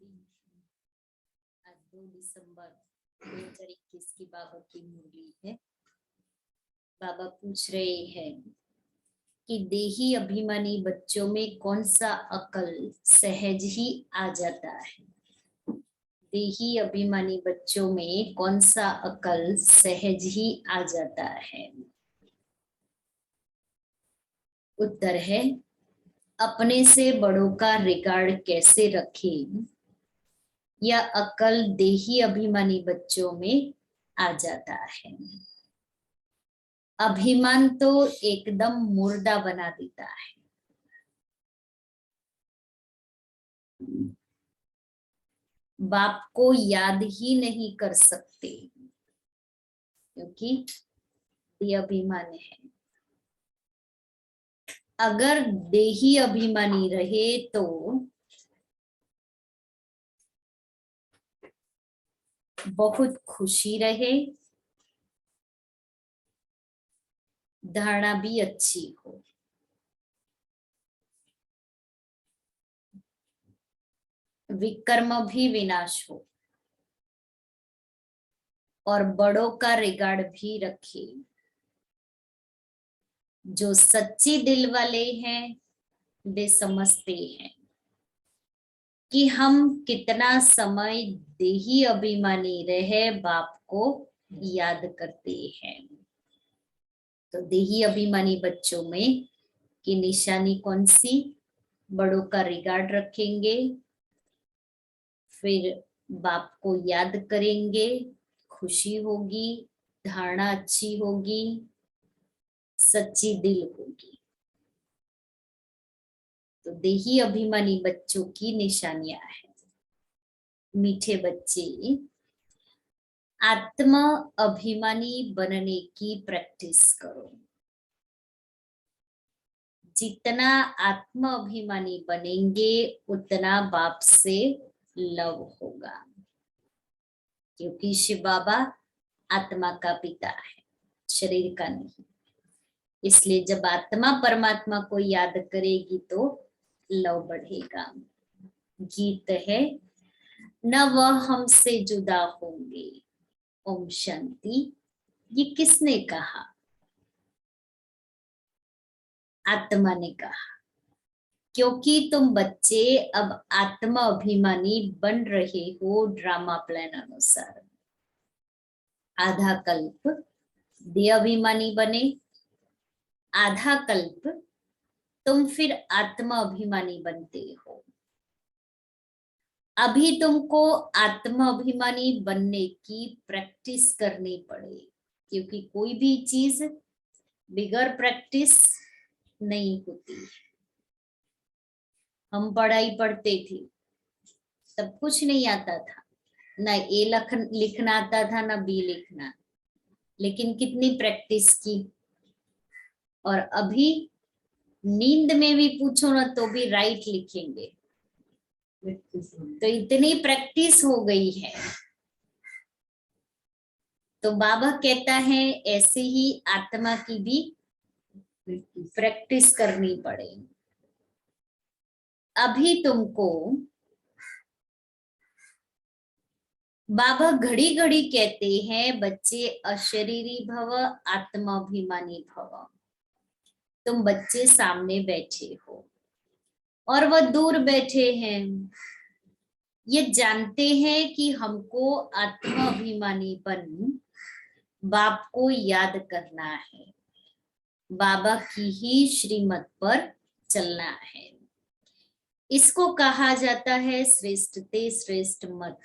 आज 2 दिसंबर 2021 की बाबा की मुरली है। बाबा पूछ रहे हैं कि देही अभिमानी बच्चों में कौन सा अकल सहज ही आ जाता है। देही अभिमानी बच्चों में कौन सा अकल सहज ही आ जाता है। उत्तर है अपने से बड़ों का रिगार्ड कैसे रखें, यह अकल देही अभिमानी बच्चों में आ जाता है। अभिमान तो एकदम मुर्दा बना देता है। बाप को याद ही नहीं कर सकते क्योंकि ये अभिमान है। अगर देही अभिमानी रहे तो बहुत खुशी रहे, धारणा भी अच्छी हो, विकर्म भी विनाश हो और बड़ों का रिगार्ड भी रखे। जो सच्ची दिल वाले हैं वे समझते हैं कि हम कितना समय देही अभिमानी रहे बाप को याद करते हैं। तो देही अभिमानी बच्चों में की निशानी कौन सी? बड़ों का रिगार्ड रखेंगे, फिर बाप को याद करेंगे, खुशी होगी, धारणा अच्छी होगी, सच्ची दिल होगी। तो देही अभिमानी बच्चों की निशानियां हैं। मीठे बच्चे आत्म अभिमानी बनने की प्रैक्टिस करो। जितना आत्म अभिमानी बनेंगे उतना बाप से लव होगा, क्योंकि शिव बाबा आत्मा का पिता है, शरीर का नहीं। इसलिए जब आत्मा परमात्मा को याद करेगी तो लव बढ़ेगा। गीत है न वह हमसे जुदा होंगे, ओम शांति। ये किसने कहा? आत्मा ने कहा, क्योंकि तुम बच्चे अब आत्मा अभिमानी बन रहे हो ड्रामा प्लान अनुसार। आधा कल्प देह अभिमानी बने, आधा कल्प तुम फिर आत्मा अभिमानी बनते हो। अभी तुमको आत्मा अभिमानी बनने की प्रैक्टिस करनी पड़े, क्योंकि कोई भी चीज बिगर प्रैक्टिस नहीं होती। हम पढ़ाई पढ़ते थे तब कुछ नहीं आता था, ना ए लिखना आता था ना बी लिखना, लेकिन कितनी प्रैक्टिस की। और अभी नींद में भी पूछो ना तो भी राइट लिखेंगे। तो इतनी प्रैक्टिस हो गई है। तो बाबा कहता है ऐसे ही आत्मा की भी प्रैक्टिस करनी पड़े। अभी तुमको बाबा घड़ी घड़ी कहते हैं बच्चे अशरीरी भव आत्माभिमानी भव। तुम बच्चे सामने बैठे हो और वह दूर बैठे हैं, ये जानते हैं कि हमको आत्माभिमानी बन बाप को याद करना है, बाबा की ही श्रीमत पर चलना है। इसको कहा जाता है श्रेष्ठते श्रेष्ठ मत।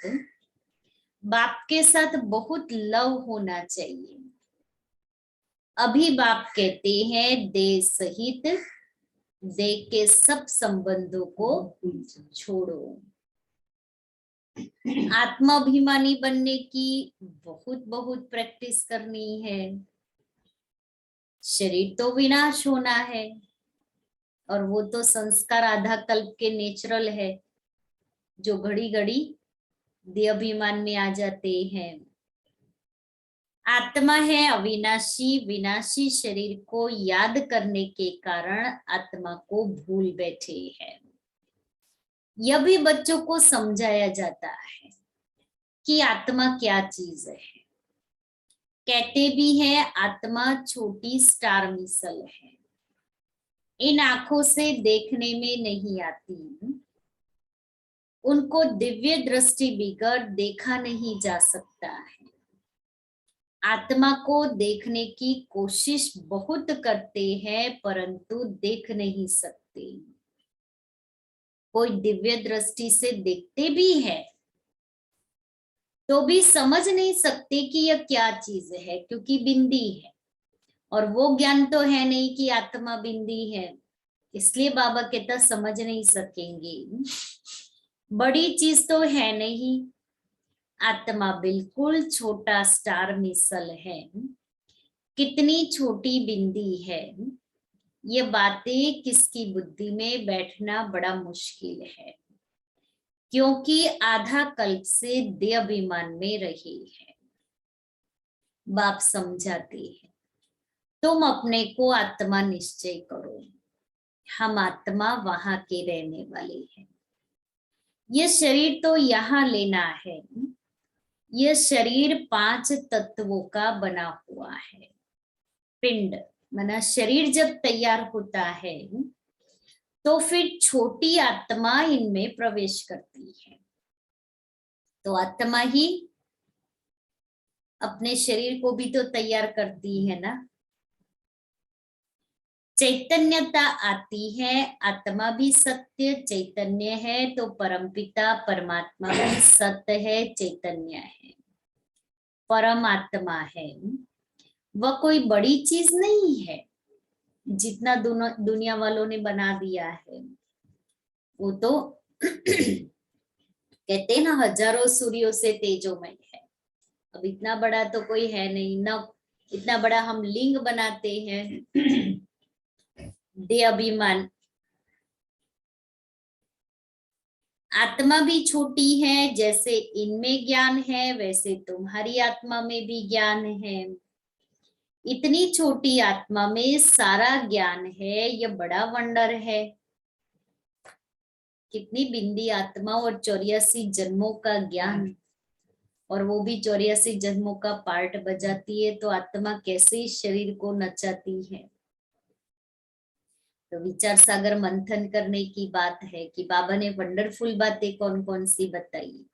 बाप के साथ बहुत लव होना चाहिए। अभी बाप कहते हैं देह सहित देह के सब संबंधों को छोड़ो। आत्माभिमानी बनने की बहुत बहुत प्रैक्टिस करनी है। शरीर तो विनाश होना है और वो तो संस्कार आधा कल्प के नेचुरल है, जो घड़ी घड़ी देह अभिमान में आ जाते हैं। आत्मा है अविनाशी, विनाशी शरीर को याद करने के कारण आत्मा को भूल बैठे हैं। यह भी बच्चों को समझाया जाता है कि आत्मा क्या चीज है। कहते भी हैं आत्मा छोटी स्टार मिसल है, इन आंखों से देखने में नहीं आती, उनको दिव्य दृष्टि बिगड़ देखा नहीं जा सकता है। आत्मा को देखने की कोशिश बहुत करते हैं परंतु देख नहीं सकते। कोई दिव्य दृष्टि से देखते भी है तो भी समझ नहीं सकते कि यह क्या चीज है, क्योंकि बिंदी है और वो ज्ञान तो है नहीं कि आत्मा बिंदी है, इसलिए बाबा कहता समझ नहीं सकेंगे। बड़ी चीज तो है नहीं, आत्मा बिल्कुल छोटा स्टार मिसल है, कितनी छोटी बिंदी है। ये बातें किसकी बुद्धि में बैठना बड़ा मुश्किल है, क्योंकि आधा कल्प से देह अभिमान में रहे हैं। बाप समझाते हैं तुम अपने को आत्मा निश्चय करो, हम आत्मा वहां के रहने वाले हैं। ये शरीर तो यहाँ लेना है, यह शरीर 5 तत्वों का बना हुआ है। पिंड माना शरीर जब तैयार होता है तो फिर छोटी आत्मा इनमें प्रवेश करती है। तो आत्मा ही अपने शरीर को भी तो तैयार करती है ना। चैतन्यता आती है, आत्मा भी सत्य चैतन्य है तो परमपिता परमात्मा भी सत्य है, चैतन्य है, परमात्मा है। वह कोई बड़ी चीज नहीं है जितना दुनिया वालों ने बना दिया है। वो तो कहते हैं ना हजारों सूर्यों से तेजोमय है। अब इतना बड़ा तो कोई है नहीं ना, इतना बड़ा हम लिंग बनाते हैं दे अभिमान। आत्मा भी छोटी है, जैसे इनमें ज्ञान है वैसे तुम्हारी आत्मा में भी ज्ञान है। इतनी छोटी आत्मा में सारा ज्ञान है, यह बड़ा वंडर है। कितनी बिंदी आत्मा और 84 जन्मों का ज्ञान, और वो भी 84 जन्मों का पार्ट बजाती है, तो आत्मा कैसे इस शरीर को नचाती है। तो विचार सागर मंथन करने की बात है कि बाबा ने वंडरफुल बातें कौन कौन सी बताई।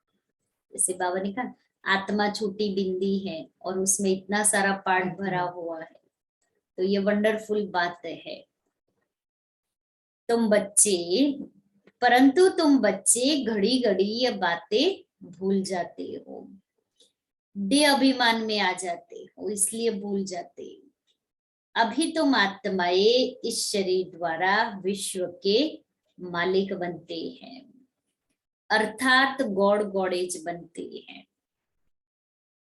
जैसे बाबा ने कहा आत्मा छोटी बिंदी है और उसमें इतना सारा पार्ट भरा हुआ है, तो ये वंडरफुल बात है। परंतु तुम बच्चे घड़ी घड़ी ये बातें भूल जाते हो, देह अभिमान में आ जाते हो, इसलिए भूल जाते हो। अभी तुम आत्माएं इस शरीर द्वारा विश्व के मालिक बनते हैं, अर्थात गॉड गॉडेज बनते हैं।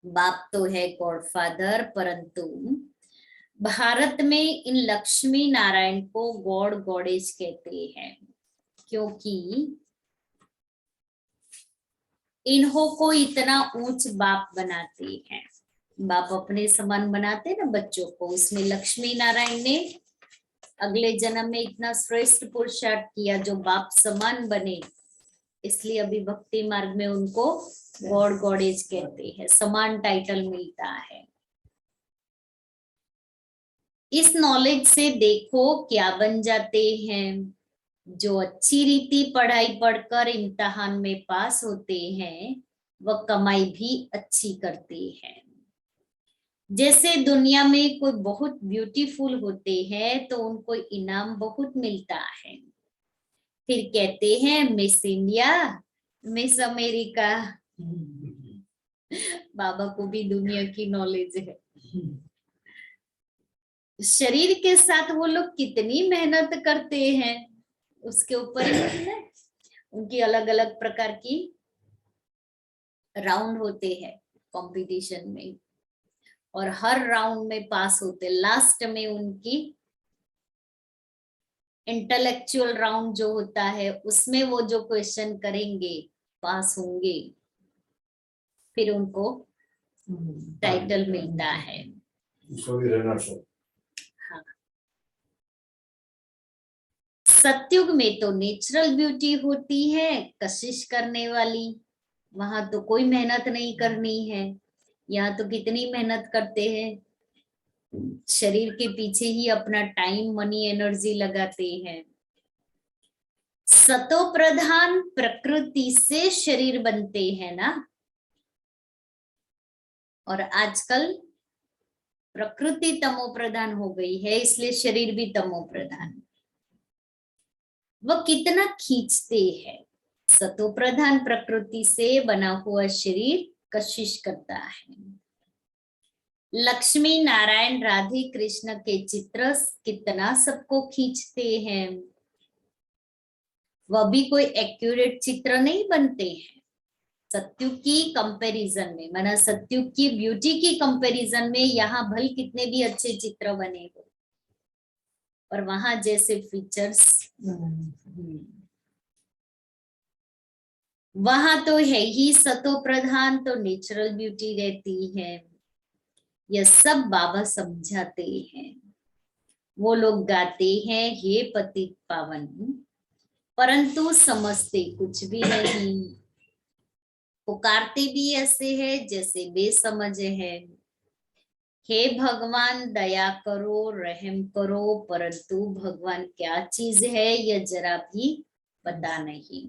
बाप तो है गॉड फादर, परंतु भारत में इन लक्ष्मी नारायण को गॉड गॉडेज कहते हैं, क्योंकि इन्हों को इतना ऊंच बाप बनाते हैं। बाप अपने समान बनाते ना बच्चों को, उसमें लक्ष्मी नारायण ने अगले जन्म में इतना श्रेष्ठ पुरुषार्थ किया जो बाप समान बने, इसलिए अभी भक्ति मार्ग में उनको गॉड गॉडेज कहते हैं, समान टाइटल मिलता है। इस नॉलेज से देखो क्या बन जाते हैं। जो अच्छी रीति पढ़ाई पढ़कर इम्तिहान में पास होते हैं वह कमाई भी अच्छी करते हैं। जैसे दुनिया में कोई बहुत ब्यूटीफुल होते हैं तो उनको इनाम बहुत मिलता है, फिर कहते हैं मिस इंडिया, मिस अमेरिका। बाबा को भी दुनिया की नॉलेज है। शरीर के साथ वो लोग कितनी मेहनत करते हैं उसके ऊपर उनकी अलग अलग प्रकार की राउंड होते हैं कंपटीशन में, और हर राउंड में पास होते, लास्ट में उनकी इंटेलेक्चुअल राउंड जो होता है उसमें वो जो क्वेश्चन करेंगे पास होंगे, फिर उनको टाइटल मिलता है। हाँ। सतयुग में तो नेचुरल ब्यूटी होती है, कशिश करने वाली। वहां तो कोई मेहनत नहीं करनी है। यहाँ तो कितनी मेहनत करते हैं, शरीर के पीछे ही अपना टाइम मनी एनर्जी लगाते हैं। सतो प्रधान प्रकृति से शरीर बनते हैं ना, और आजकल प्रकृति तमो प्रधान हो गई है, इसलिए शरीर भी तमो प्रधान। वह कितना खींचते हैं। सतो प्रधान प्रकृति से बना हुआ शरीर कशिश करता है। लक्ष्मी नारायण राधे कृष्ण के चित्र कितना सबको खींचते हैं। वह भी कोई एक्यूरेट चित्र नहीं बनते हैं। सत्युग की कंपैरिजन में, माना सत्युग की ब्यूटी की कंपैरिजन में यहाँ भल कितने भी अच्छे चित्र बने हो, और वहां जैसे फीचर्स वहां तो है ही सतो प्रधान, तो नेचुरल ब्यूटी रहती है। यह सब बाबा समझाते हैं। वो लोग गाते हैं हे पतित पावन, परंतु समझते कुछ भी नहीं। पुकारते भी ऐसे है जैसे बेसमझ है। हे भगवान दया करो, रहम करो, परंतु भगवान क्या चीज है यह जरा भी पता नहीं।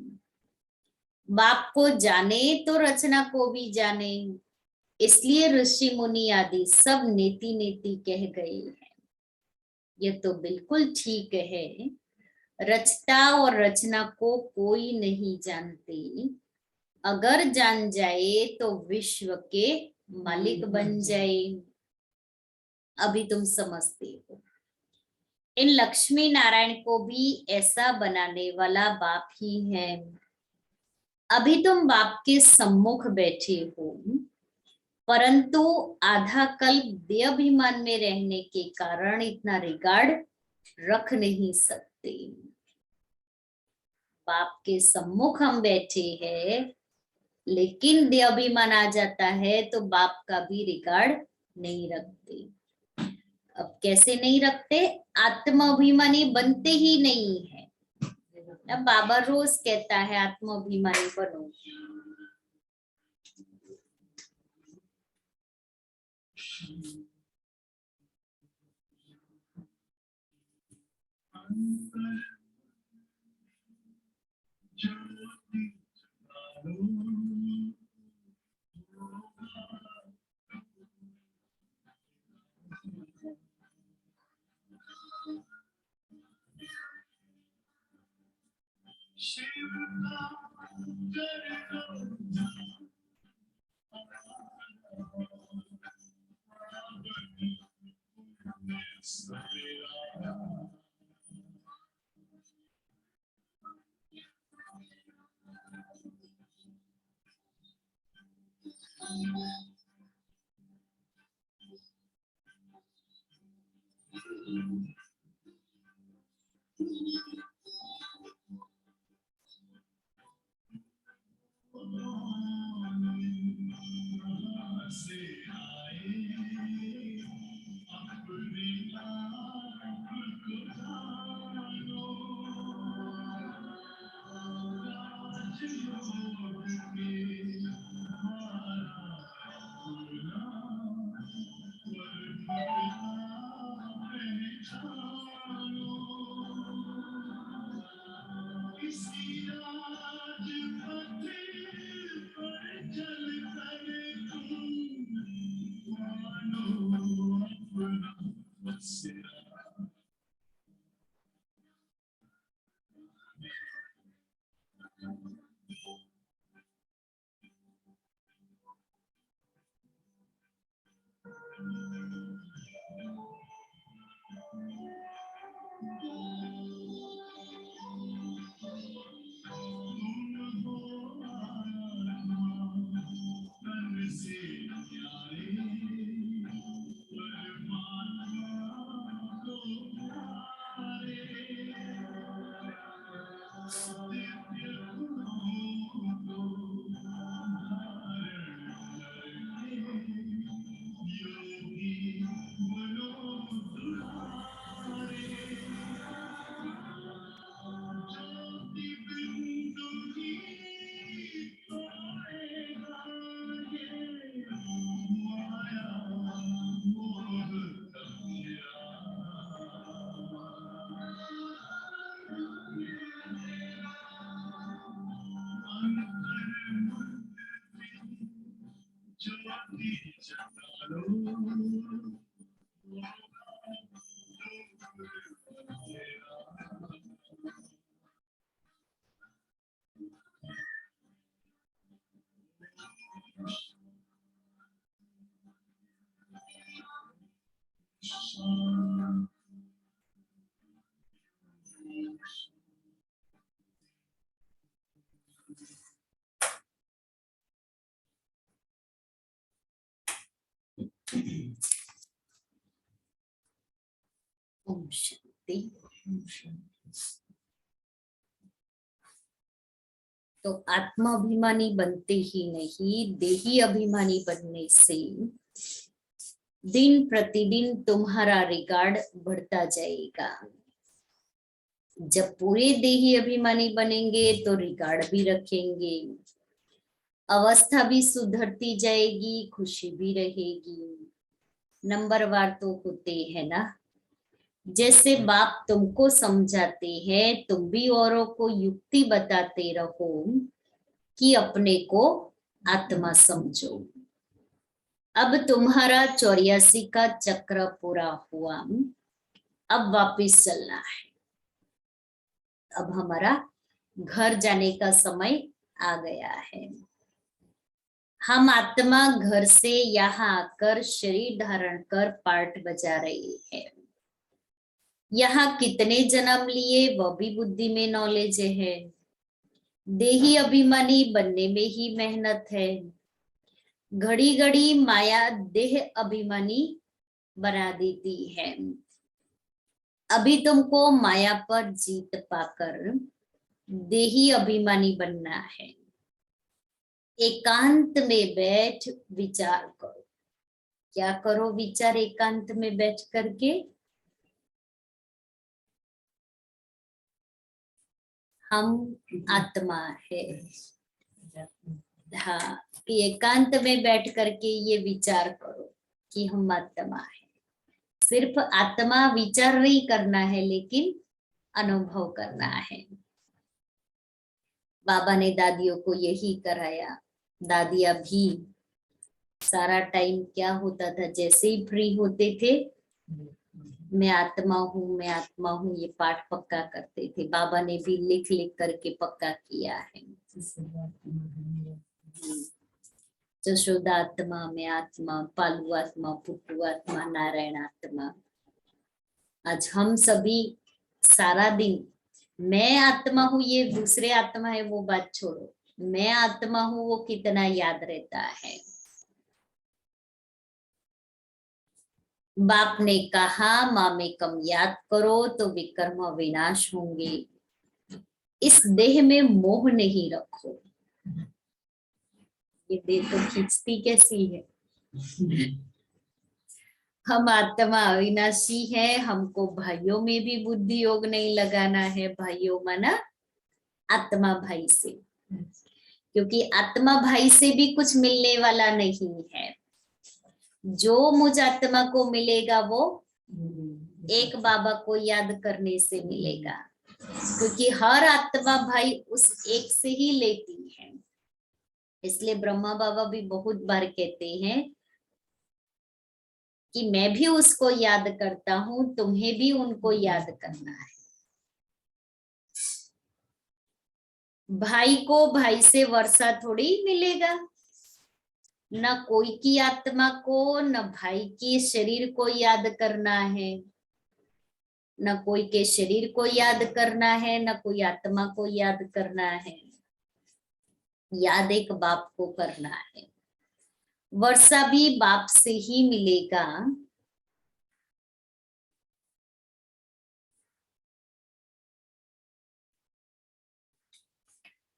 बाप को जाने तो रचना को भी जाने, इसलिए ऋषि मुनि आदि सब नेति नेति कह गए हैं। यह तो बिल्कुल ठीक है। रचता और रचना को कोई नहीं जानते। अगर जान जाए तो विश्व के मालिक बन जाए। अभी तुम समझते हो। इन लक्ष्मी नारायण को भी ऐसा बनाने वाला बाप ही है। अभी तुम बाप के सम्मुख बैठे हो, परंतु आधा कल्प देहाभिमान में रहने के कारण इतना रिगार्ड रख नहीं सकते। बाप के सम्मुख हम बैठे हैं, लेकिन देहाभिमान आ जाता है तो बाप का भी रिगार्ड नहीं रखते। अब कैसे नहीं रखते? आत्माभिमानी बनते ही नहीं है। अब बाबा रोज कहता है आत्माभिमानी बनो। ओम शांति। तो आत्माभिमानी बनते ही नहीं, देही अभिमानी बनने से दिन प्रतिदिन तुम्हारा रिकॉर्ड बढ़ता जाएगा। जब पूरे देही अभिमानी बनेंगे तो रिकॉर्ड भी रखेंगे, अवस्था भी सुधरती जाएगी, खुशी भी रहेगी। नंबरवार तो होते हैं ना, जैसे बाप तुमको समझाते हैं, तुम भी औरों को युक्ति बताते रहो कि अपने को आत्मा समझो। अब तुम्हारा 84 का चक्र पूरा हुआ, अब वापिस चलना है। अब हमारा घर जाने का समय आ गया है। हम आत्मा घर से यहाँ आकर शरीर धारण कर पार्ट बजा रही है। यहाँ कितने जन्म लिए वह भी बुद्धि में नॉलेज है। देही अभिमानी बनने में ही मेहनत है। घड़ी घड़ी माया देह अभिमानी बना देती है। अभी तुमको माया पर जीत पाकर देही अभिमानी बनना है। एकांत में बैठ विचार करो। क्या करो विचार एकांत में बैठ करके? हम आत्मा है। हाँ, कि एकांत में बैठ करके ये विचार करो कि हम आत्मा है। सिर्फ आत्मा विचार नहीं करना है, लेकिन अनुभव करना है। बाबा ने दादियों को यही कराया। दादियां भी सारा टाइम क्या होता था, जैसे ही फ्री होते थे, मैं आत्मा हूँ, मैं आत्मा हूँ, ये पाठ पक्का करते थे। बाबा ने भी लिख लिख करके पक्का किया है। जशोदा आत्मा, मैं आत्मा, पालू आत्मा, पुट्टू आत्मा, नारायण आत्मा। आज हम सभी सारा दिन मैं आत्मा हूँ, ये दूसरे आत्मा है वो बात छोड़ो, मैं आत्मा हूँ वो कितना याद रहता है। बाप ने कहा मामेकम याद करो तो विकर्म विनाश होंगे। इस देह में मोह नहीं रखो। ये देह तो खींचती कैसी है। हम आत्मा अविनाशी है। हमको भाइयों में भी बुद्धि योग नहीं लगाना है। भाइयों माना आत्मा भाई से, क्योंकि आत्मा भाई से भी कुछ मिलने वाला नहीं है। जो मुझ आत्मा को मिलेगा वो एक बाबा को याद करने से मिलेगा, क्योंकि हर आत्मा भाई उस एक से ही लेती है। इसलिए ब्रह्मा बाबा भी बहुत बार कहते हैं कि मैं भी उसको याद करता हूं, तुम्हें भी उनको याद करना है। भाई को भाई से वर्षा थोड़ी मिलेगा, न कोई की आत्मा को, न भाई के शरीर को याद करना है, न कोई के शरीर को याद करना है, न कोई आत्मा को याद करना है। याद एक बाप को करना है। वर्षा भी बाप से ही मिलेगा।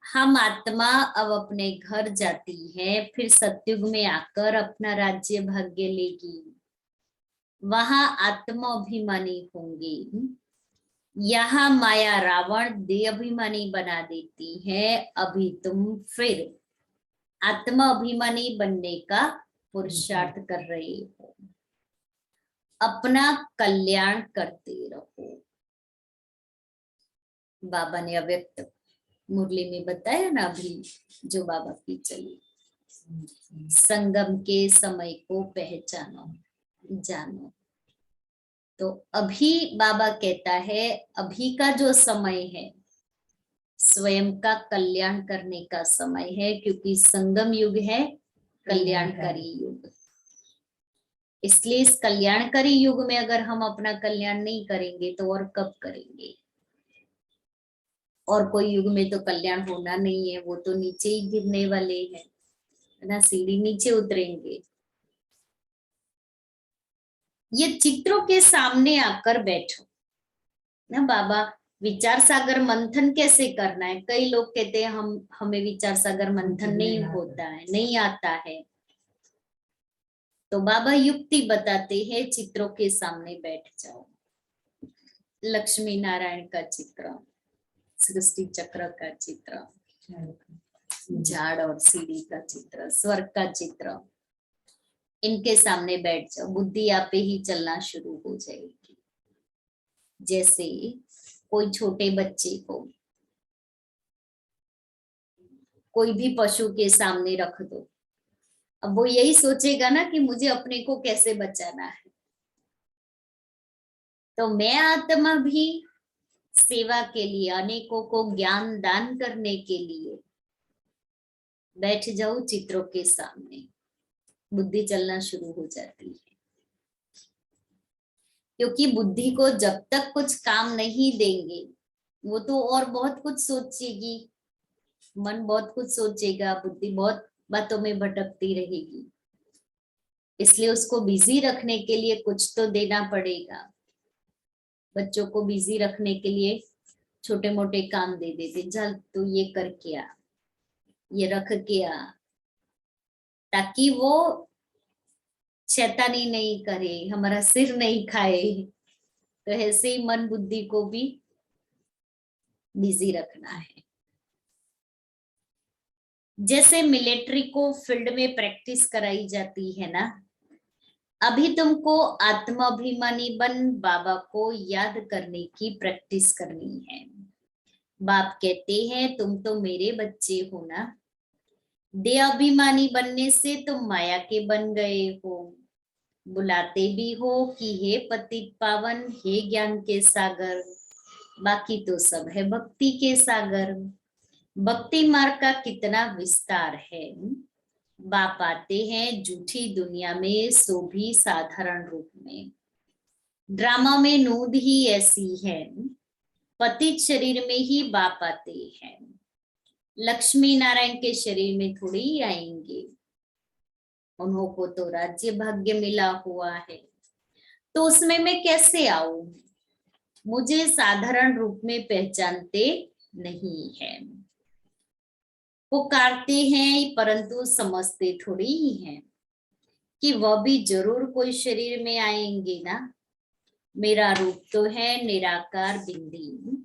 हम आत्मा अब अपने घर जाती है, फिर सतयुग में आकर अपना राज्य भाग्य लेगी। वहां आत्माभिमानी होंगी। यहाँ माया रावण देह अभिमानी बना देती है। अभी तुम फिर आत्मा अभिमानी बनने का पुरुषार्थ कर रहे हो। अपना कल्याण करते रहो। बाबा ने अव्यक्त मुरली में बताया ना, अभी जो बाबा की चली, संगम के समय को पहचानो, जानो। तो अभी बाबा कहता है अभी का जो समय है स्वयं का कल्याण करने का समय है, क्योंकि संगम युग है कल्याणकारी युग। इसलिए इस कल्याणकारी युग में अगर हम अपना कल्याण नहीं करेंगे तो और कब करेंगे। और कोई युग में तो कल्याण होना नहीं है, वो तो नीचे ही गिरने वाले हैं ना, सीढ़ी नीचे उतरेंगे। ये चित्रों के सामने आकर बैठो ना। बाबा विचार सागर मंथन कैसे करना है, कई लोग कहते हैं हमें विचार सागर मंथन नहीं होता है, नहीं आता है। तो बाबा युक्ति बताते हैं, चित्रों के सामने बैठ जाओ। लक्ष्मी नारायण का चित्र, सृष्टि चक्र का चित्र, झाड़ और सीढ़ी का चित्र, स्वर्ग का चित्र, इनके सामने बैठ जाओ। बुद्धि आपे ही चलना शुरू हो जाएगी। जैसे कोई छोटे बच्चे को कोई भी पशु के सामने रख दो, अब वो यही सोचेगा ना कि मुझे अपने को कैसे बचाना है। तो मैं आत्मा भी सेवा के लिए, अनेकों को ज्ञान दान करने के लिए बैठ जाऊं चित्रों के सामने, बुद्धि चलना शुरू हो जाती है। क्योंकि बुद्धि को जब तक कुछ काम नहीं देंगे वो तो और बहुत कुछ सोचेगी, मन बहुत कुछ सोचेगा, बुद्धि बहुत बातों में भटकती रहेगी। इसलिए उसको बिजी रखने के लिए कुछ तो देना पड़ेगा। बच्चों को बिजी रखने के लिए छोटे मोटे काम दे देते, चल तू ये करके आ, ये रख के आ, ताकि वो शैतानी नहीं करे, हमारा सिर नहीं खाए। तो ऐसे ही मन बुद्धि को भी बिजी रखना है। जैसे मिलिट्री को फील्ड में प्रैक्टिस कराई जाती है ना, अभी तुमको आत्माभिमानी बन बाबा को याद करने की प्रैक्टिस करनी है। बाप कहते हैं तुम तो मेरे बच्चे हो ना, देह अभिमानी बनने से तुम माया के बन गए हो। बुलाते भी हो कि हे पतित पावन, हे ज्ञान के सागर, बाकी तो सब है भक्ति के सागर। भक्ति मार्ग का कितना विस्तार है। बाप आते हैं झूठी दुनिया में, सो भी साधारण रूप में। ड्रामा में नूद ही ऐसी है, पतित शरीर में ही बाप आते हैं। लक्ष्मी नारायण के शरीर में थोड़ी ही आएंगे, उन्हों को तो राज्य भाग्य मिला हुआ है, तो उसमें मैं कैसे आऊं। मुझे साधारण रूप में पहचानते नहीं है, पुकारते हैं परंतु समझते थोड़ी ही हैं कि वह भी जरूर कोई शरीर में आएंगे ना। मेरा रूप तो है निराकार बिंदी,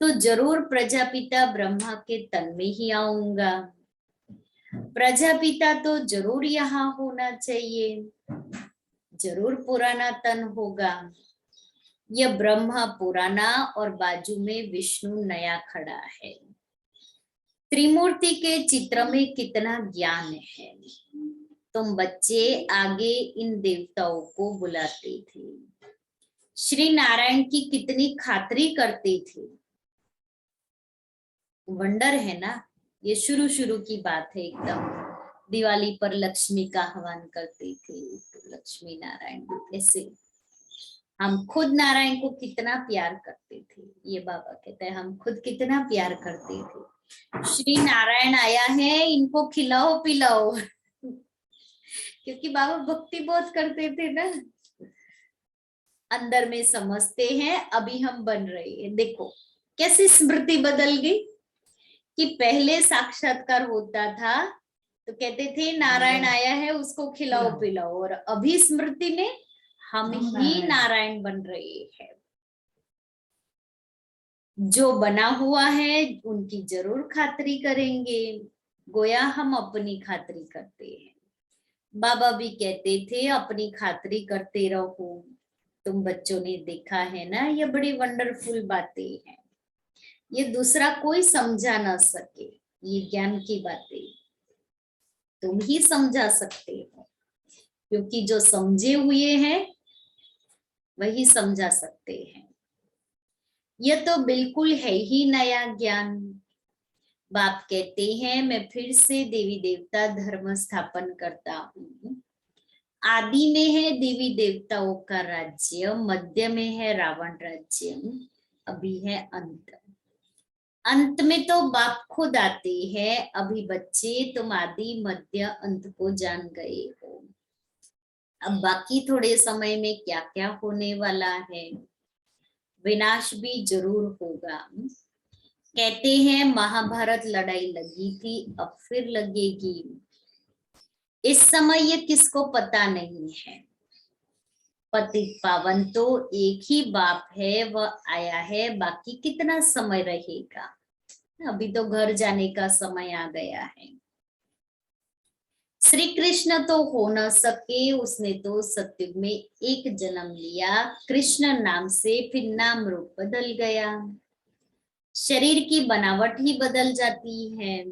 तो जरूर प्रजापिता ब्रह्मा के तन में ही आऊंगा। प्रजापिता तो जरूर यहाँ होना चाहिए, जरूर पुराना तन होगा। यह ब्रह्मा पुराना और बाजू में विष्णु नया खड़ा है। त्रिमूर्ति के चित्र में कितना ज्ञान है। तुम बच्चे आगे इन देवताओं को बुलाते थे, श्री नारायण की कितनी खातिरी करते थे। वंडर है ना, ये शुरू शुरू की बात है एकदम। दिवाली पर लक्ष्मी का आह्वान करते थे, तो लक्ष्मी नारायण ऐसे। हम खुद नारायण को कितना प्यार करते थे, ये बाबा कहते हैं हम खुद कितना प्यार करते थे। श्री नारायण आया है, इनको खिलाओ पिलाओ। क्योंकि बाबा भक्ति बहुत करते थे ना, अंदर में समझते हैं अभी हम बन रहे हैं। देखो कैसी स्मृति बदल गई कि पहले साक्षात्कार होता था तो कहते थे नारायण आया है उसको खिलाओ पिलाओ, और अभी स्मृति में हम ही नारायण बन रहे हैं। जो बना हुआ है उनकी जरूर खातिरी करेंगे, गोया हम अपनी खातिरी करते हैं। बाबा भी कहते थे अपनी खातिरी करते रहो। तुम बच्चों ने देखा है ना, ये बड़ी वंडरफुल बातें हैं, ये दूसरा कोई समझा ना सके, ये ज्ञान की बातें। तुम ही समझा सकते हो, क्योंकि जो समझे हुए हैं वही समझा सकते हैं। यह तो बिल्कुल है ही नया ज्ञान। बाप कहते हैं, मैं फिर से देवी देवता धर्म स्थापन करता हूँ। आदि में है देवी देवताओं का राज्य, मध्य में है रावण राज्य, अभी है अंत। अंत में तो बाप खुद आते हैं। अभी बच्चे तुम आदि मध्य अंत को जान गए हो। अब बाकी थोड़े समय में क्या क्या होने वाला है, विनाश भी जरूर होगा। कहते हैं महाभारत लड़ाई लगी थी, अब फिर लगेगी। इस समय ये किसको पता नहीं है। पतित पावन तो एक ही बाप है, वह आया है, बाकी कितना समय रहेगा। अभी तो घर जाने का समय आ गया है। श्री कृष्ण तो हो न सके, उसने तो सत्युग में एक जन्म लिया, कृष्ण नाम से, फिर नाम रूप बदल गया। शरीर की बनावट ही बदल जाती है।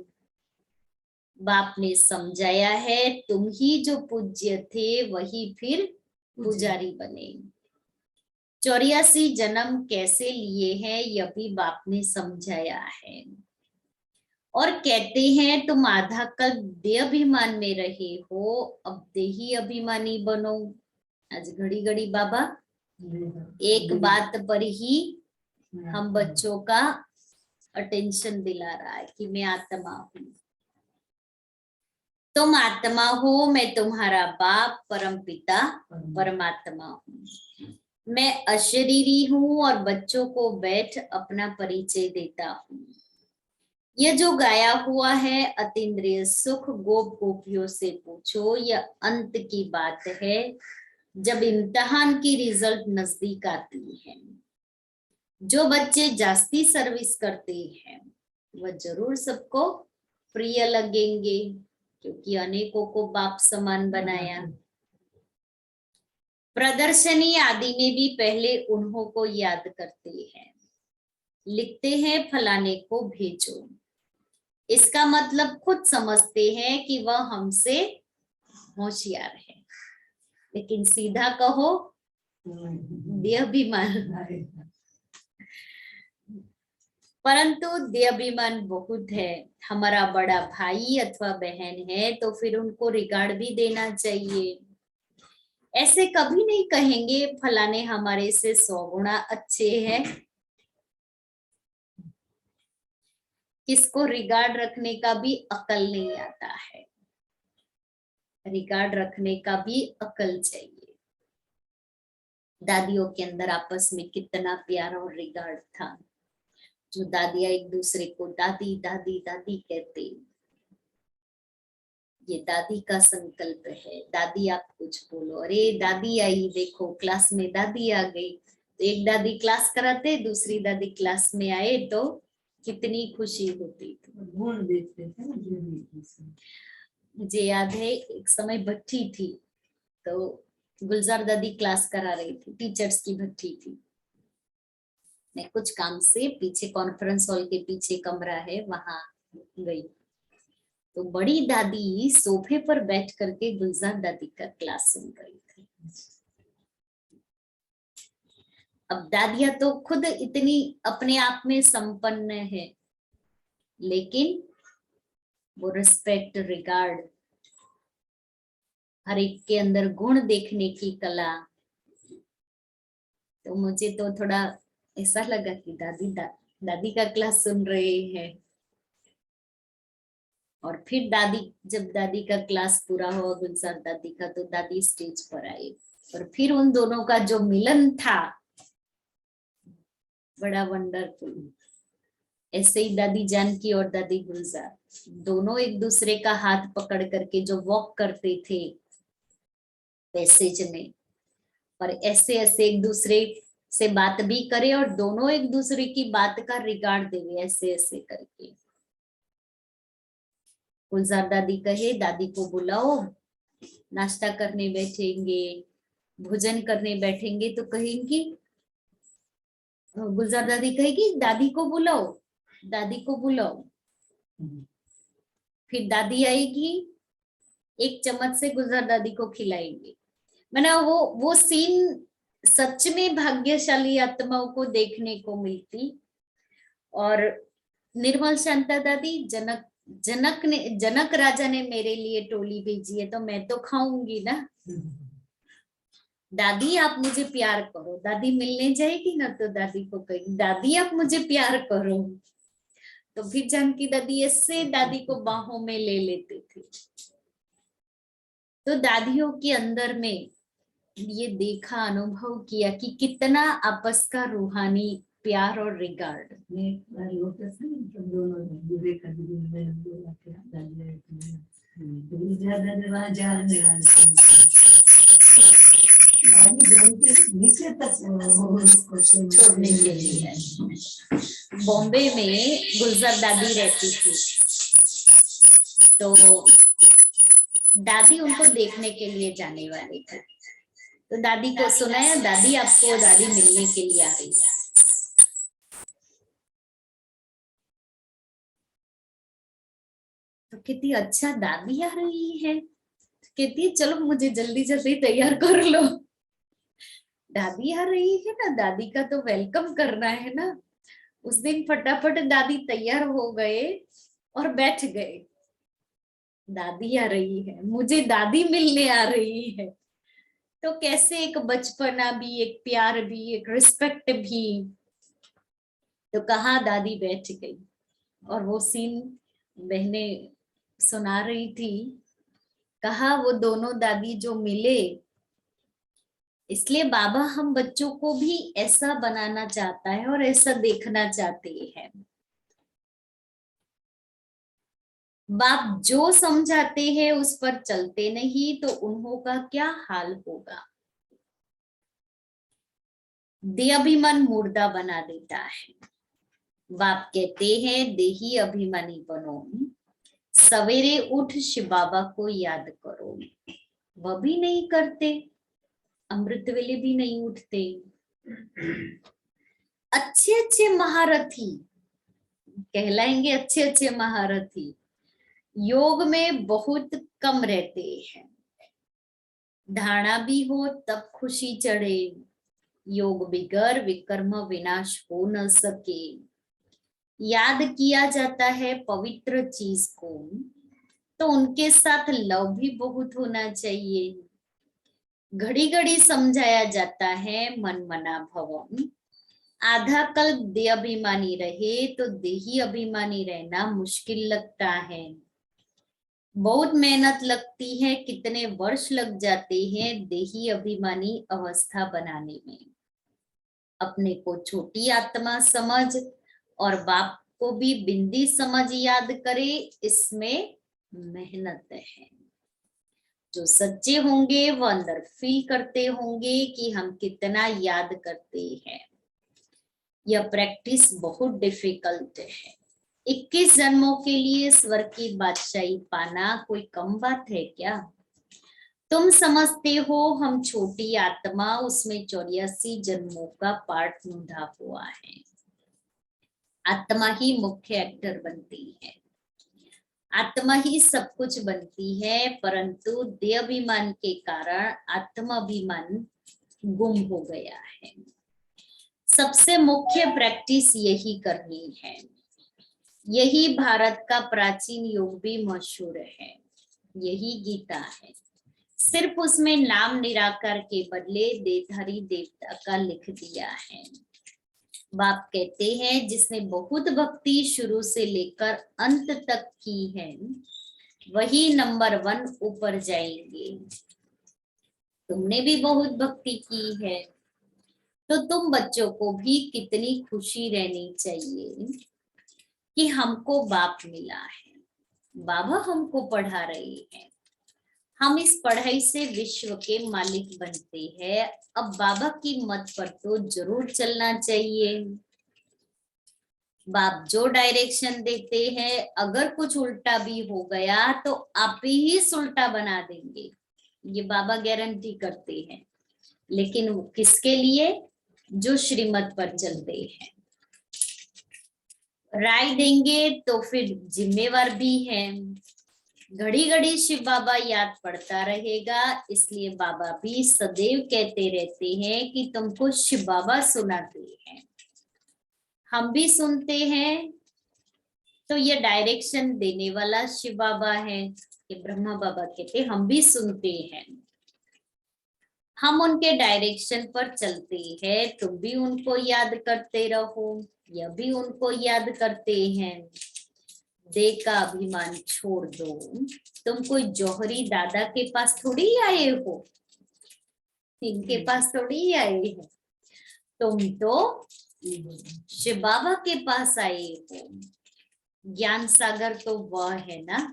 बाप ने समझाया है, तुम ही जो पूज्य थे वही फिर पुजारी बने। 84 जन्म कैसे लिए हैं यह भी बाप ने समझाया है। और कहते हैं, तुम आधा कल देहाभिमान में रहे हो, अब देही अभिमानी बनो। आज घड़ी घड़ी बाबा एक बात पर ही हम बच्चों का अटेंशन दिला रहा है कि मैं आत्मा हूं, तुम आत्मा हो, मैं तुम्हारा बाप परम पिता परमात्मा हूँ। मैं अशरीरी हूँ और बच्चों को बैठ अपना परिचय देता हूँ। यह जो गाया हुआ है अतीन्द्रिय सुख गोप गोपियों से पूछो, यह अंत की बात है, जब इम्तिहान की रिजल्ट नजदीक आती है। जो बच्चे जास्ती सर्विस करते हैं वह जरूर सबको प्रिय लगेंगे, क्योंकि अनेकों को बाप समान बनाया। प्रदर्शनी आदि में भी पहले उन्हों को याद करते हैं, लिखते हैं फलाने को भेजो। इसका मतलब खुद समझते हैं कि वह हमसे होशियार है, लेकिन सीधा कहो देहाभिमान। परंतु देहाभिमान बहुत है। हमारा बड़ा भाई अथवा बहन है तो फिर उनको रिगार्ड भी देना चाहिए। ऐसे कभी नहीं कहेंगे फलाने हमारे से 100 गुना अच्छे हैं। किसको रिगार्ड रखने का भी अकल नहीं आता है। रिगार्ड रखने का भी अकल चाहिए। दादियों के अंदर आपस में कितना प्यार और रिगार्ड था, जो दादियां एक दूसरे को दादी दादी दादी कहते। ये दादी का संकल्प है। दादी आप कुछ बोलो, अरे दादी आई, देखो क्लास में दादी आ गई। तो एक दादी क्लास कराते, दूसरी दादी क्लास में आए तो कितनी खुशी होती थी। गुण देखते थे। मुझे याद है एक समय भट्टी थी, तो गुलजार दादी क्लास करा रही थी, टीचर्स की भट्टी थी। मैं कुछ काम से पीछे कॉन्फ्रेंस हॉल के पीछे कमरा है वहां गई, तो बड़ी दादी सोफे पर बैठ करके गुलजार दादी का क्लास सुन रही थी। अब दादियां तो खुद इतनी अपने आप में संपन्न है, लेकिन वो रिस्पेक्ट रिगार्ड, हर एक के अंदर गुण देखने की कला। तो मुझे तो थोड़ा ऐसा लगा कि दादी का क्लास सुन रहे हैं। और फिर दादी, जब दादी का क्लास पूरा हुआ गुलजार दादी का, तो दादी स्टेज पर आई और फिर उन दोनों का जो मिलन था बड़ा वंडरफुल। ऐसे ही दादी जानकी और दादी गुलजार दोनों एक दूसरे का हाथ पकड़ करके जो वॉक करते थे पैसेज में, और ऐसे ऐसे एक दूसरे से बात भी करे और दोनों एक दूसरे की बात का रिगार्ड देवे, ऐसे ऐसे करके। गुलजार दादी कहे दादी को बुलाओ, नाश्ता करने बैठेंगे, भोजन करने बैठेंगे, तो कहेंगी, गुलजार दादी कहेगी दादी को बुलाओ, दादी को बुलाओ। फिर दादी आएगी, एक चम्मच से गुलजार दादी को खिलाएंगे। मैंने वो सीन सच में भाग्यशाली आत्माओं को देखने को मिलती। और निर्मल शांता दादी, जनक राजा ने मेरे लिए टोली भेजी है तो मैं तो खाऊंगी ना। दादी आप मुझे प्यार करो। दादी मिलने जाएगी ना तो दादी को कहेगी दादी आप मुझे प्यार करो। तो फिर जानकी दादी ऐसे दादी को बाहों में ले लेते थे। तो दादियों के अंदर में ये देखा, अनुभव किया कि कितना आपस का रूहानी प्यार और रिगार्ड। नीचे तक छोड़ने के लिए बॉम्बे में गुलजार दादी रहती थी। तो दादी उनको देखने के लिए जाने वाली थी। तो दादी को सुनाया दादी आपको दादी मिलने के लिए आ रही है। तो कहती अच्छा दादी आ रही है। कहती चलो मुझे जल्दी जल्दी तैयार कर लो। दादी आ रही है ना, दादी का तो वेलकम करना है ना। उस दिन फटाफट दादी तैयार हो गए और बैठ गए। दादी आ रही है, मुझे दादी मिलने आ रही है। तो कैसे एक बचपना भी, एक प्यार भी, एक रिस्पेक्ट भी। तो कहा दादी बैठ गई और वो सीन बहने सुना रही थी। कहा वो दोनों दादी जो मिले, इसलिए बाबा हम बच्चों को भी ऐसा बनाना चाहता है और ऐसा देखना चाहते हैं। बाप जो समझाते हैं उस पर चलते नहीं तो उन्हों का क्या हाल होगा। देहाभिमान मुर्दा बना देता है। बाप कहते हैं देही अभिमानी बनो, सवेरे उठ शिव बाबा को याद करो। वह भी नहीं करते, अमृत वेले भी नहीं उठते। अच्छे अच्छे महारथी कहलाएंगे, अच्छे अच्छे महारथी योग में बहुत कम रहते हैं। धारणा भी हो तब खुशी चढ़े, योग बिगर विकर्म विनाश हो न सके। याद किया जाता है पवित्र चीज को तो उनके साथ लव भी बहुत होना चाहिए। घड़ी घड़ी समझाया जाता है मन मना भवन। आधा कल्प देह अभिमानी रहे तो देही अभिमानी रहना मुश्किल लगता है। बहुत मेहनत लगती है, कितने वर्ष लग जाते हैं देही अभिमानी अवस्था बनाने में। अपने को छोटी आत्मा समझ और बाप को भी बिंदी समझ याद करे, इसमें मेहनत है। जो सच्चे होंगे वो अंदर फील करते होंगे कि हम कितना याद करते हैं। यह प्रैक्टिस बहुत डिफिकल्ट है। 21 जन्मों के लिए स्वर्ग की बादशाही पाना कोई कम बात है क्या। तुम समझते हो हम छोटी आत्मा, उसमें 84 जन्मों का पार्ट निभा हुआ है। आत्मा ही मुख्य एक्टर बनती है, आत्मा ही सब कुछ बनती है, परंतु देहाभिमान के कारण आत्माभिमान गुम हो गया है। सबसे मुख्य प्रैक्टिस यही करनी है। यही भारत का प्राचीन योग भी मशहूर है, यही गीता है। सिर्फ उसमें नाम निराकार के बदले देवधारी देवता का लिख दिया है। बाप कहते हैं जिसने बहुत भक्ति शुरू से लेकर अंत तक की है वही नंबर 1 ऊपर जाएंगे। तुमने भी बहुत भक्ति की है तो तुम बच्चों को भी कितनी खुशी रहनी चाहिए कि हमको बाप मिला है, बाबा हमको पढ़ा रहे हैं, हम इस पढ़ाई से विश्व के मालिक बनते हैं। अब बाबा की मत पर तो जरूर चलना चाहिए। बाप जो डायरेक्शन देते हैं, अगर कुछ उल्टा भी हो गया तो आप ही उल्टा बना देंगे, ये बाबा गारंटी करते हैं। लेकिन वो किसके लिए, जो श्रीमत पर चलते हैं। राय देंगे तो फिर जिम्मेवार भी हैं। घड़ी घड़ी शिव बाबा याद पड़ता रहेगा, इसलिए बाबा भी सदैव कहते रहते हैं कि तुमको शिव बाबा सुनाते हैं। हम भी सुनते हैं, तो ये डायरेक्शन देने वाला शिव बाबा है कि ब्रह्मा बाबा कहते हम भी सुनते हैं, हम उनके डायरेक्शन पर चलते हैं। तुम भी उनको याद करते रहो, यह भी उनको याद करते हैं। देह का अभिमान छोड़ दो, तुम कोई जौहरी दादा के पास थोड़ी आए हो, इनके पास थोड़ी आए हैं, तुम तो शिव बाबा के पास आए हो। ज्ञान सागर तो वह है ना,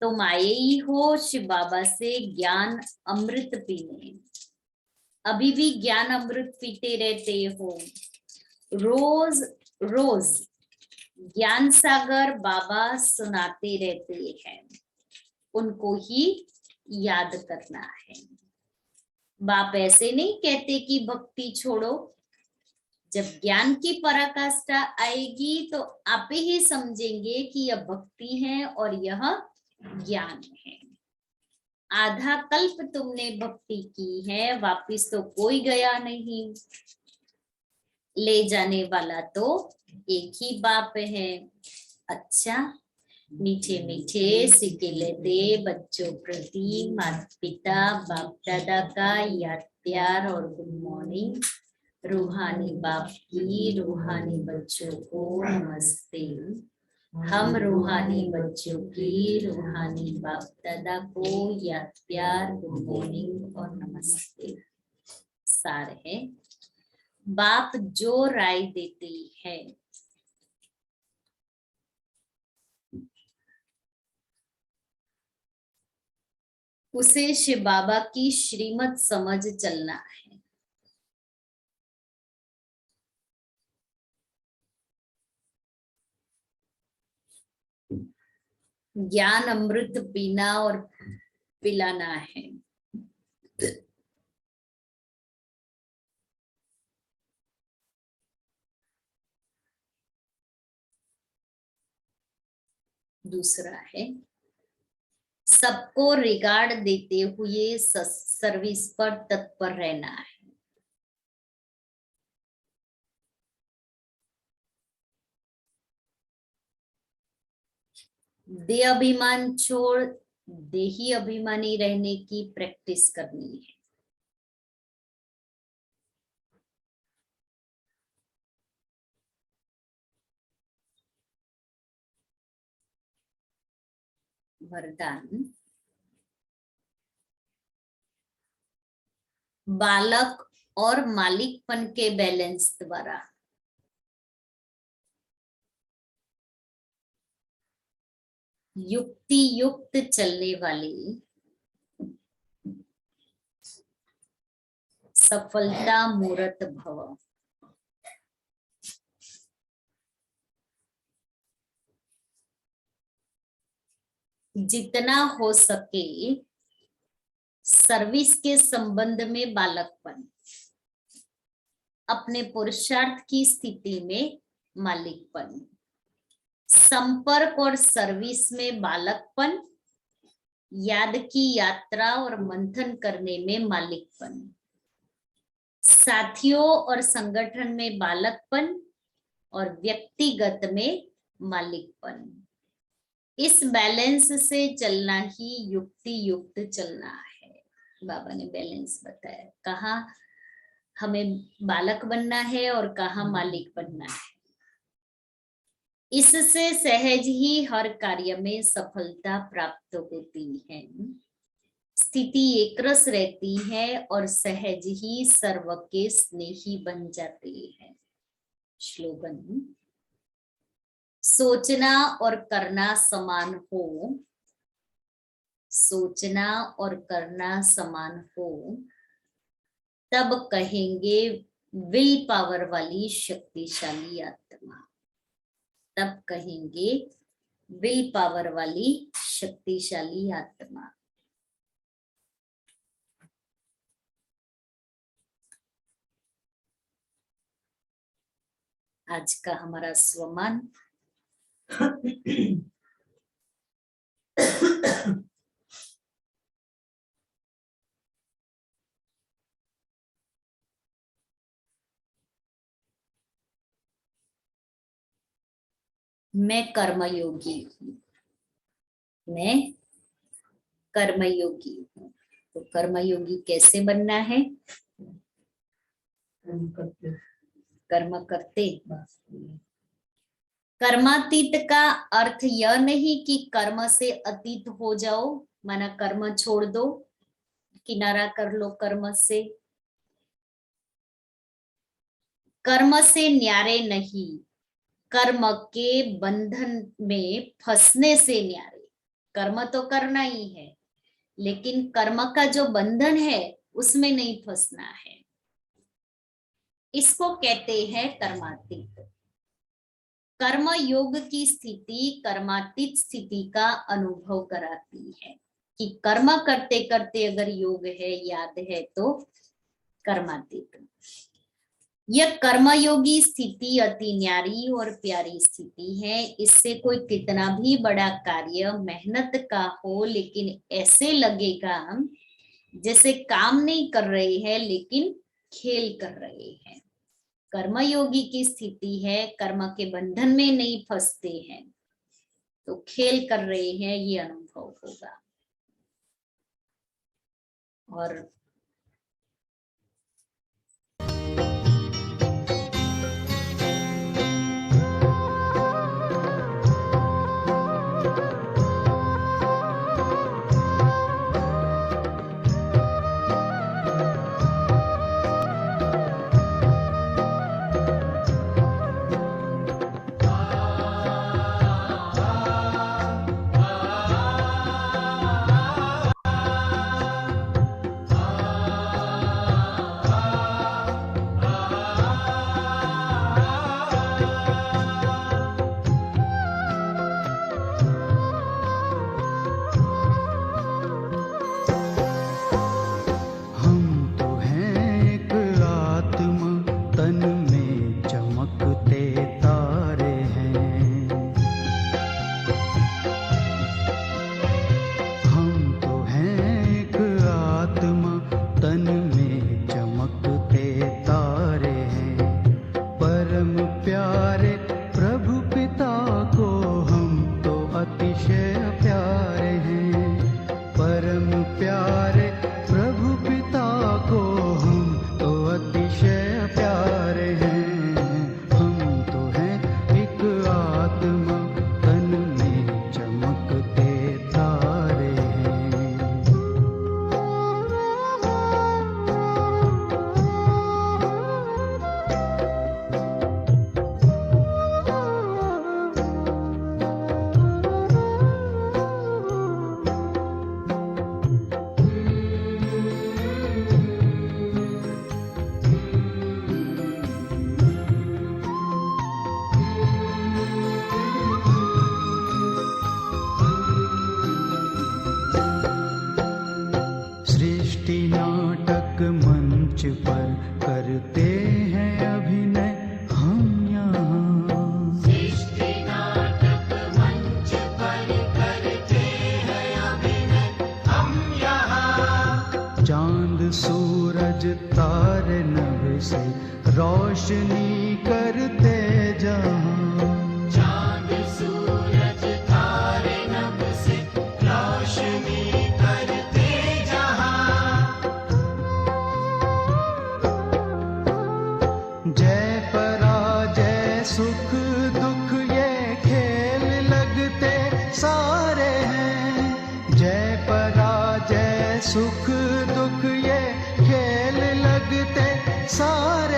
तुम आए ही हो शिव बाबा से ज्ञान अमृत पीने। अभी भी ज्ञान अमृत पीते रहते हो, रोज रोज ज्ञान सागर बाबा सुनाते रहते हैं, उनको ही याद करना है। बाप ऐसे नहीं कहते कि भक्ति छोड़ो, जब ज्ञान की पराकाष्ठा आएगी तो आप ही समझेंगे कि यह भक्ति है और यह ज्ञान है। आधा कल्प तुमने भक्ति की है, वापिस तो कोई गया नहीं, ले जाने वाला तो एक ही बाप है। अच्छा, मीठे मीठे सिक्के लेते बच्चों प्रति माता पिता बाप दादा का याद प्यार और गुड मॉर्निंग। रूहानी बाप की रूहानी बच्चों को नमस्ते। हम रूहानी बच्चों की रूहानी बाप दादा को याद प्यार गुड मॉर्निंग और नमस्ते। सार है, बाप जो राय देते हैं उसे शिव बाबा की श्रीमत समझ चलना है। ज्ञान अमृत पीना और पिलाना है। दूसरा है, सबको रिगार्ड देते हुए सर्विस पर तत्पर रहना है। देह अभिमान छोड़ देही अभिमानी रहने की प्रैक्टिस करनी है। वरदान, बालक और मालिकपन के बैलेंस द्वारा युक्ति युक्त चलने वाली सफलता मूर्त भव। जितना हो सके सर्विस के संबंध में बालकपन, अपने पुरुषार्थ की स्थिति में मालिकपन, संपर्क और सर्विस में बालकपन, याद की यात्रा और मंथन करने में मालिकपन, साथियों और संगठन में बालकपन और व्यक्तिगत में मालिकपन। इस बैलेंस से चलना ही युक्ति युक्त चलना है। बाबा ने बैलेंस बताया, कहाँ हमें बालक बनना है और कहाँ मालिक बनना है। इससे सहज ही हर कार्य में सफलता प्राप्त होती है, स्थिति एकरस रहती है और सहज ही सर्व के स्नेही बन जाते हैं। श्लोगन, सोचना और करना समान हो, सोचना और करना समान हो, तब कहेंगे विल पावर वाली शक्तिशाली आत्मा, तब कहेंगे विल पावर वाली शक्तिशाली आत्मा। आज का हमारा स्वमान मैं कर्मयोगी हूँ, मैं कर्मयोगी हूँ। तो कर्मयोगी कैसे बनना है? कर्म करते। कर्मातीत का अर्थ यह नहीं कि कर्म से अतीत हो जाओ, माना कर्म छोड़ दो, किनारा कर लो कर्म से। कर्म से न्यारे नहीं, कर्म के बंधन में फंसने से न्यारे। कर्म तो करना ही है, लेकिन कर्म का जो बंधन है उसमें नहीं फंसना है। इसको कहते हैं कर्मातीत। कर्म योग की स्थिति कर्मातीत स्थिति का अनुभव कराती है कि कर्म करते करते अगर योग है, याद है, तो कर्मातीत। यह कर्मयोगी स्थिति अति न्यारी और प्यारी स्थिति है। इससे कोई कितना भी बड़ा कार्य मेहनत का हो, लेकिन ऐसे लगेगा जैसे काम नहीं कर रहे हैं लेकिन खेल कर रहे हैं। कर्मयोगी की स्थिति है, कर्म के बंधन में नहीं फंसते हैं, तो खेल कर रहे हैं, ये अनुभव होगा। और मंच पर करते हैं अभिनय हम यहाँ। सृष्टि नाटक मंच पर करते हैं अभिनय हम यहाँ। चांद सूरज तारे नभ से रोशनी करते जहाँ। चांद सूरज तारे नभ से रोशनी करते जहाँ। जय पराजय सुख दुख ये खेल लगते सारे हैं। जय पराजय सुख दुख ये खेल लगते सारे